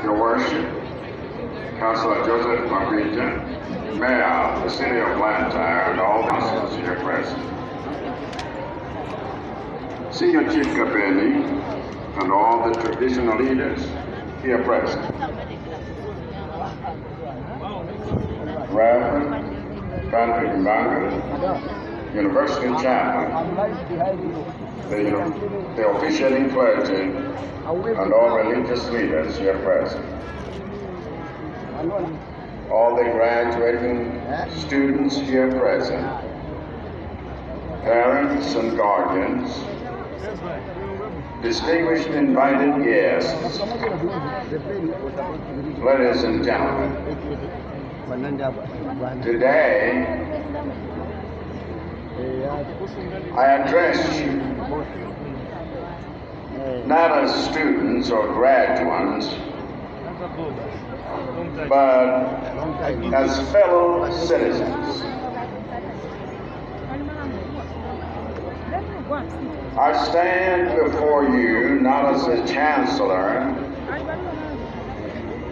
Your Worship, Councilor Joseph Mabija, Mayor of the City of Blantyre, and all councilors here present. Senior Chief Kapeni and all the traditional leaders here present. Reverend Patrick Mbanga, University Chaplain, the officiating clergy, and all religious leaders here present. All the graduating students here present, parents and guardians, distinguished invited guests, ladies and gentlemen, today I address you not as students or graduates, but as fellow citizens. I stand before you not as a chancellor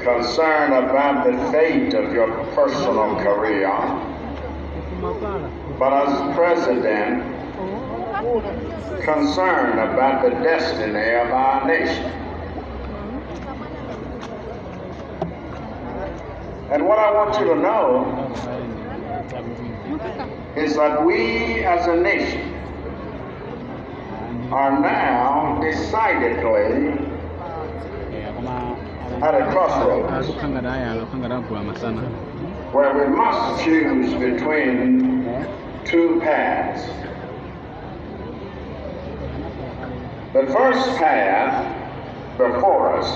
concerned about the fate of your personal career, but as president concerned about the destiny of our nation. And what I want you to know is that we as a nation are now decidedly at a crossroads where we must choose between two paths. The first path before us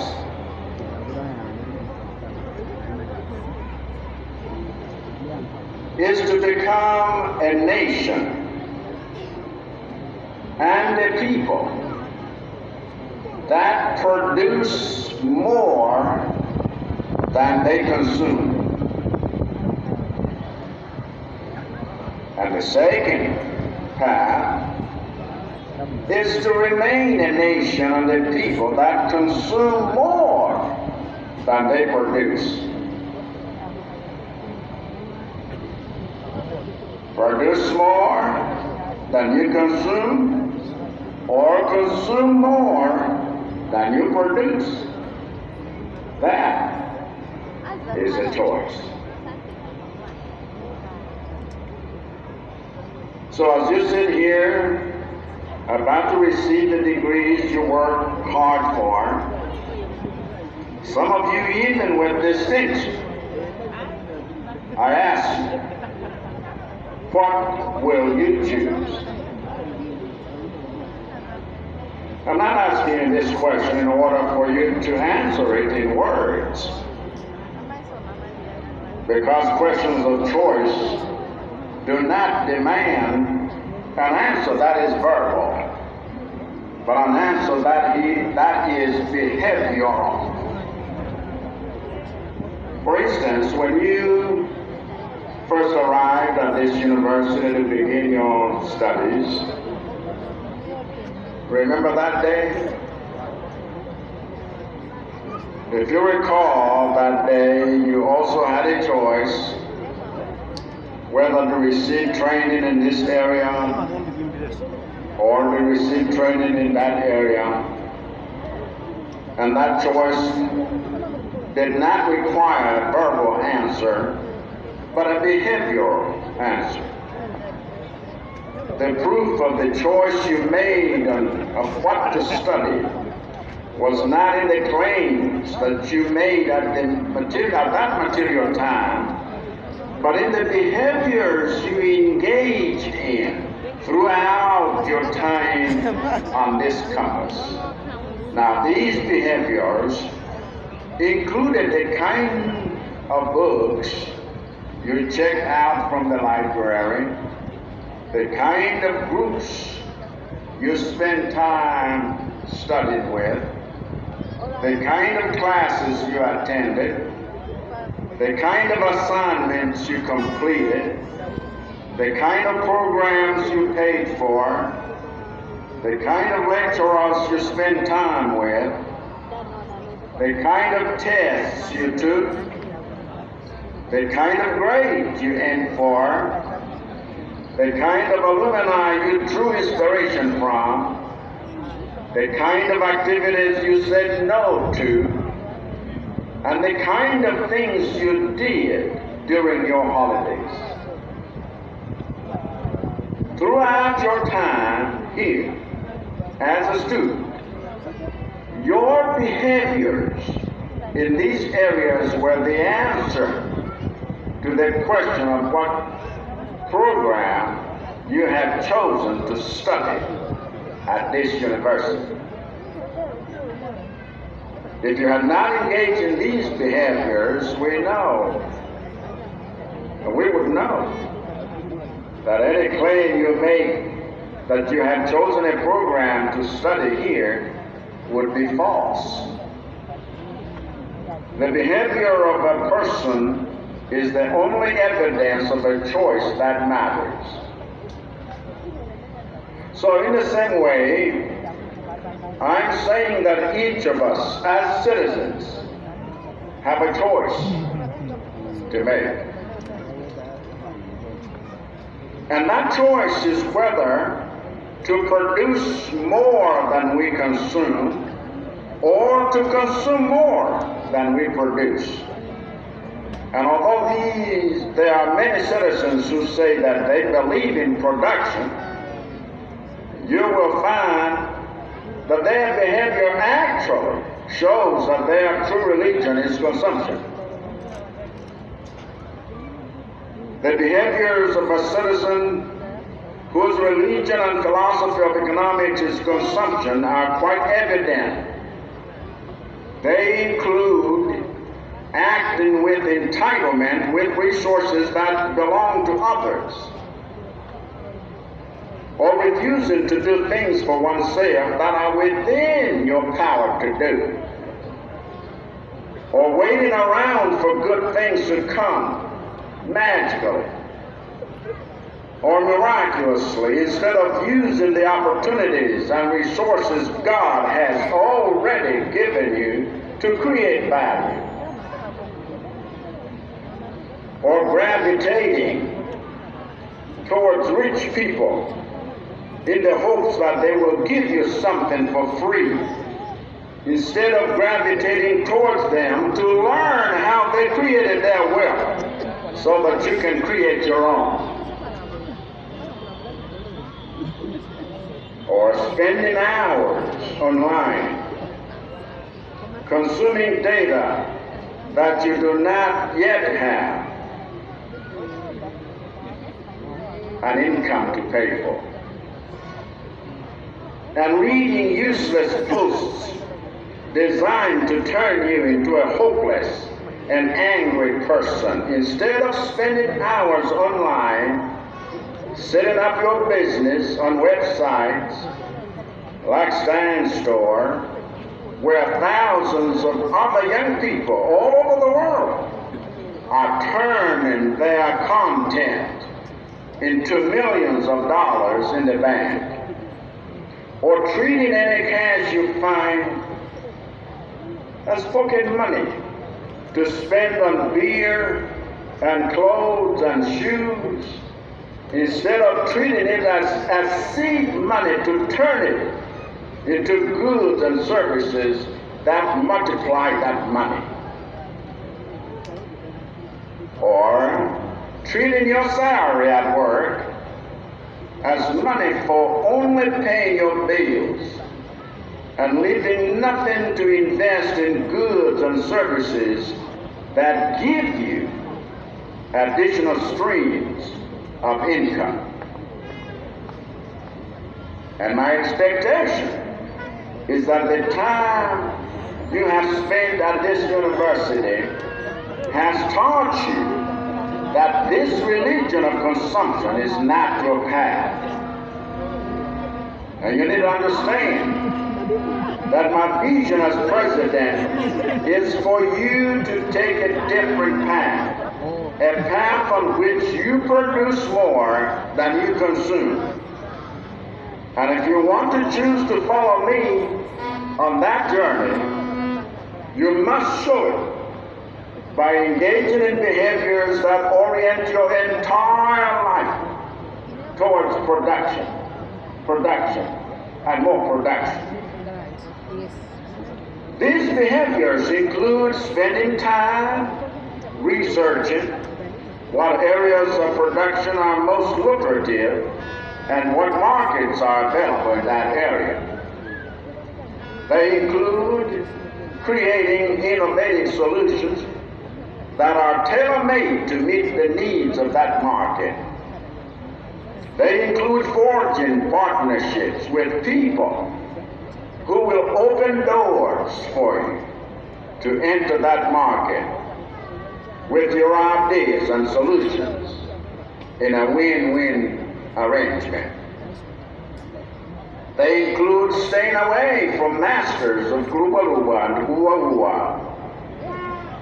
is to become a nation and a people that produce more than they consume. And the second path is to remain a nation and a people that consume more than they produce. Produce more than you consume, or consume more than you produce. That is a choice. So as you sit here, about to receive the degrees you worked hard for, some of you even with distinction, I ask you, what will you choose? I'm not asking you this question in order for you to answer it in words, because questions of choice do not demand an answer that is verbal, but an answer that is behavioral. For instance, when you first arrived at this university to begin your studies, remember that day? If you recall, that day you also had a choice whether to receive training in this area or to receive training in that area. And that choice did not require a verbal answer, but a behavioral answer. The proof of the choice you made of what to study was not in the claims that you made at that material time, but in the behaviors you engaged in throughout your time on this campus. Now, these behaviors included the kind of books you checked out from the library, the kind of groups you spent time studying with, the kind of classes you attended, the kind of assignments you completed, the kind of programs you paid for, the kind of lecturers you spend time with, the kind of tests you took, the kind of grades you aimed for, the kind of alumni you drew inspiration from, the kind of activities you said no to, and the kind of things you did during your holidays. Throughout your time here as a student, your behaviors in these areas were the answer to the question of what program you have chosen to study at this university. If you have not engaged in these behaviors, we would know that any claim you make that you have chosen a program to study here would be false. The behavior of a person is the only evidence of a choice that matters. So in the same way, I'm saying that each of us as citizens have a choice to make. And that choice is whether to produce more than we consume or to consume more than we produce. And although there are many citizens who say that they believe in production, you will find that their behavior actually shows that their true religion is consumption. The behaviors of a citizen whose religion and philosophy of economics is consumption are quite evident. They include acting with entitlement with resources that belong to others, or refusing to do things for oneself that are within your power to do, or waiting around for good things to come magically or miraculously instead of using the opportunities and resources God has already given you to create value, or gravitating towards rich people in the hopes that they will give you something for free, instead of gravitating towards them to learn how they created their wealth so that you can create your own. Or spending hours online consuming data that you do not yet have an income to pay for, and reading useless posts designed to turn you into a hopeless and angry person, instead of spending hours online setting up your business on websites like Standstore, where thousands of other young people all over the world are turning their content into millions of dollars in the bank, or treating any cash you find as pocket money to spend on beer and clothes and shoes, instead of treating it as seed money to turn it into goods and services that multiply that money. Or treating your salary at work as money for only paying your bills and leaving nothing to invest in goods and services that give you additional streams of income. And my expectation is that the time you have spent at this university has taught you that this religion of consumption is not your path. And you need to understand that my vision as president is for you to take a different path. A path on which you produce more than you consume. And if you want to choose to follow me on that journey, You must show it by engaging in behaviors that orient your entire life towards production, and more production. These behaviors include spending time researching what areas of production are most lucrative and what markets are available in that area. They include creating innovative solutions that are tailor-made to meet the needs of that market. They include forging partnerships with people who will open doors for you to enter that market with your ideas and solutions in a win-win arrangement. They include staying away from masters of Gruba and Uwa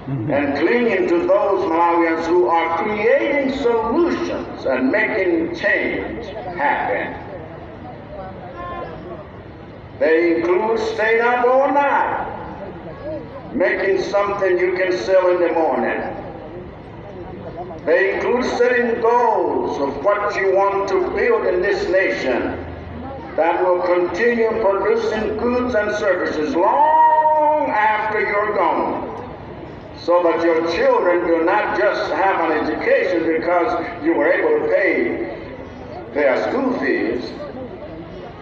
and clinging to those Malawians who are creating solutions and making change happen. They include staying up all night, making something you can sell in the morning. They include setting goals of what you want to build in this nation that will continue producing goods and services long after you're gone, so that your children do not just have an education because you were able to pay their school fees,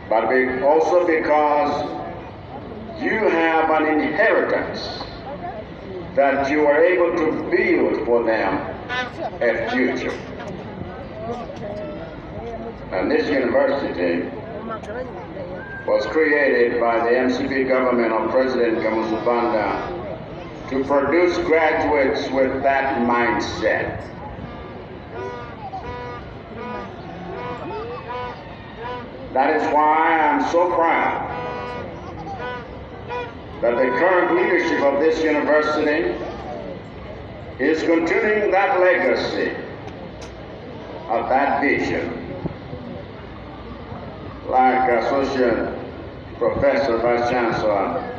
but also because you have an inheritance that you are able to build for them a future. And this university was created by the MCP government of President Kamusubanda to produce graduates with that mindset. That is why I'm so proud that the current leadership of this university is continuing that legacy of that vision. Like Associate Professor Vice Chancellor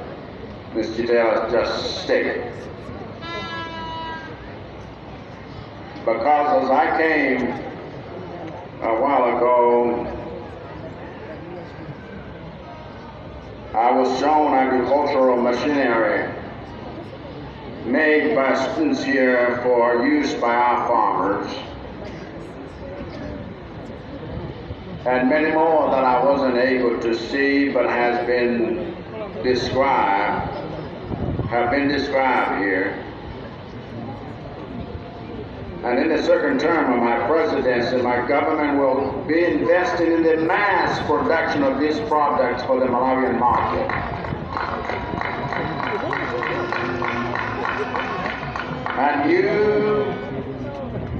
Ms. Chidel just stated. Because as I came a while ago, I was shown agricultural machinery made by students here for use by our farmers, and many more that I wasn't able to see but have been described here. And in the second term of my presidency, my government will be investing in the mass production of these products for the Malawian market. And you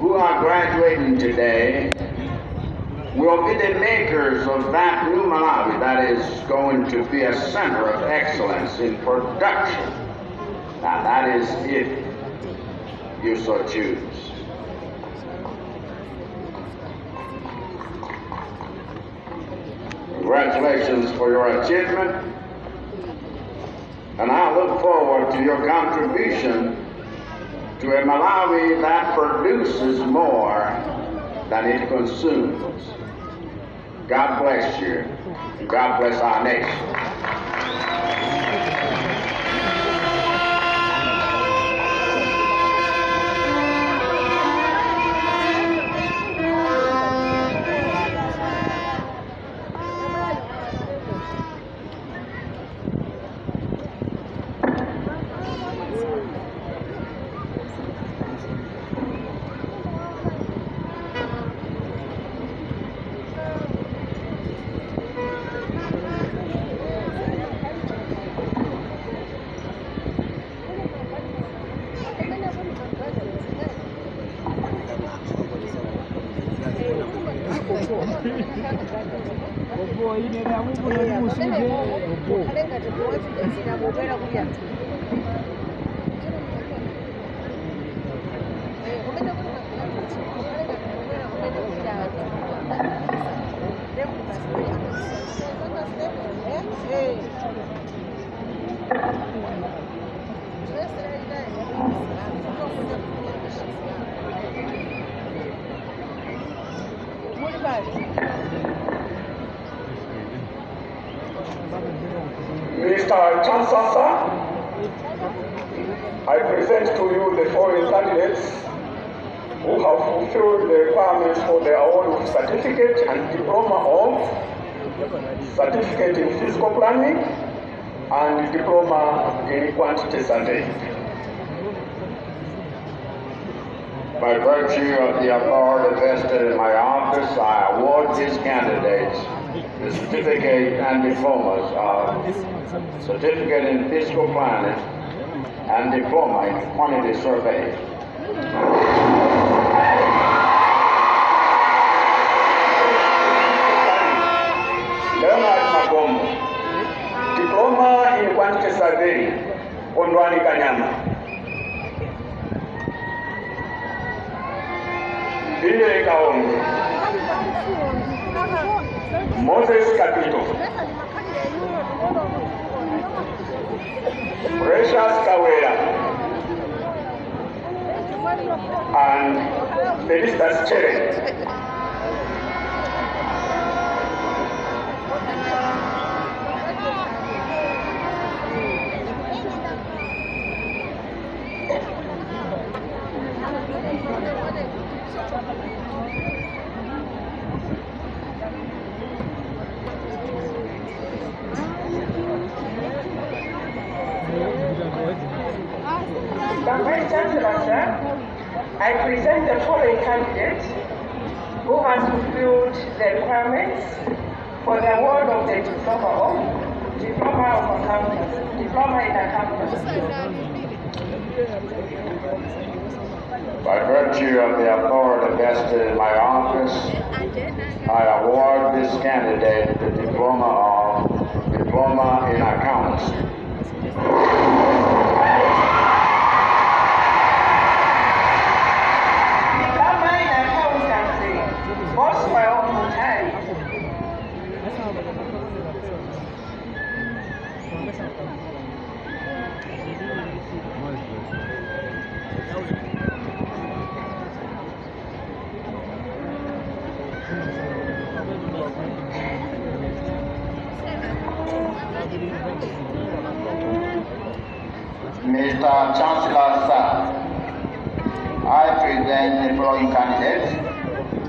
who are graduating today will be the makers of that new Malawi that is going to be a center of excellence in production. Now that is if you so choose. Congratulations for your achievement, and I look forward to your contribution to a Malawi that produces more than it consumes. God bless you, and God bless our nation. Mr. Chancellor, I present to you the following candidates who have fulfilled the requirements for the award of certificate and diploma of certificate in physical planning and diploma in quantity surveying. By virtue of the authority vested in my office, I award these candidates the certificate and diplomas of certificate in physical planning and diploma in quantity survey. Leonard Magombo, diploma in quantity survey, Ondwani Kanyama. Bile Kaongo, Moses Kapito, Precious Chakwera, and Felicitas Chere. Vice Chancellor, sir, I present the following candidate who has fulfilled the requirements for the award of the diploma of accountants, diploma in accountancy. By virtue of the authority vested in my office, I award this candidate the diploma in accountancy. Mr. Chancellor, sir, I present the following candidates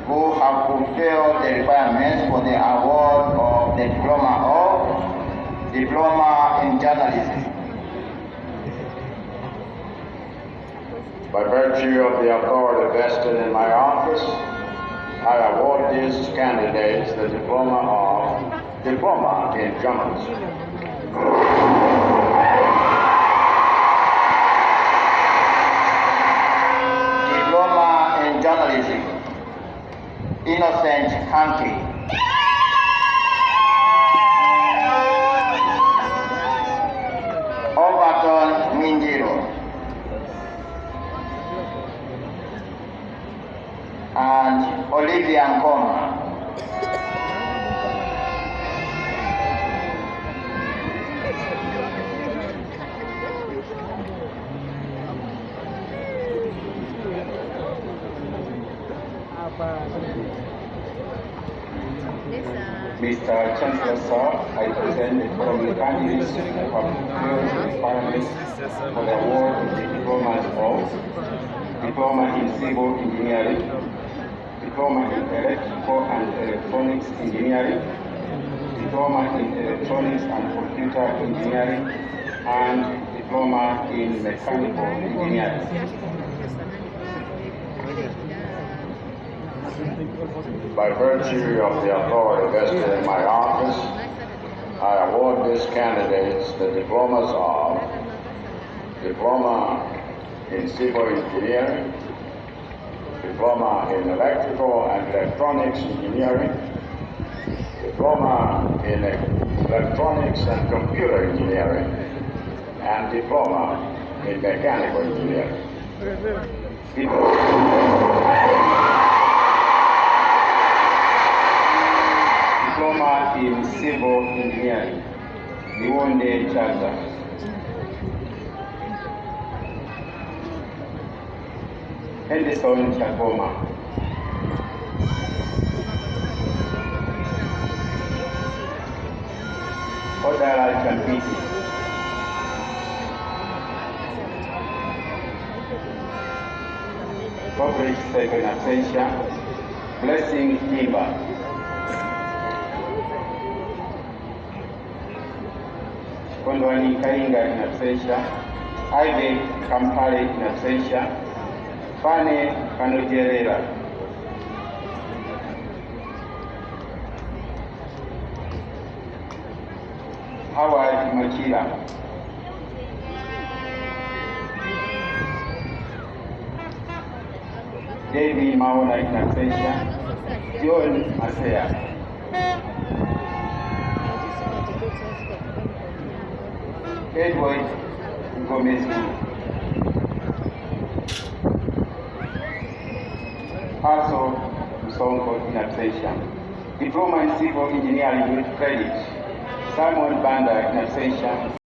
who have fulfilled the requirements for the award of the diploma in journalism. By virtue of the authority vested in my office, I award these candidates the diploma in journalism. Diploma in journalism, Innocent Hanky. Overton Minjiro. And Olivia Nkoma. Mr. Chancellor, sir, I present the following candidates who have fulfilled the requirements for the award of the diplomas of diploma in civil engineering, diploma in electrical and electronics engineering, diploma in electronics and computer engineering, and diploma in mechanical engineering. By virtue of the authority vested in my office, I award these candidates the diplomas of diploma in civil engineering, diploma in electrical and electronics engineering, diploma in electronics and computer engineering, and diploma in mechanical engineering. Diploma in civil engineering, Niwonde Chaza. Henderson Chakwera. Odara Chakwera. Corporate Second Absentia. Blessing Iba. Kondwani Kainga in absentia. Ivy Kampale in absentia. Fane Kanojerera. Howard Machila. David Maona in absentia. John Masea. Edward Gomez. Also, Msongo in absentia. Diploma in Civil Engineering with credit. Samuel Banda in absentia.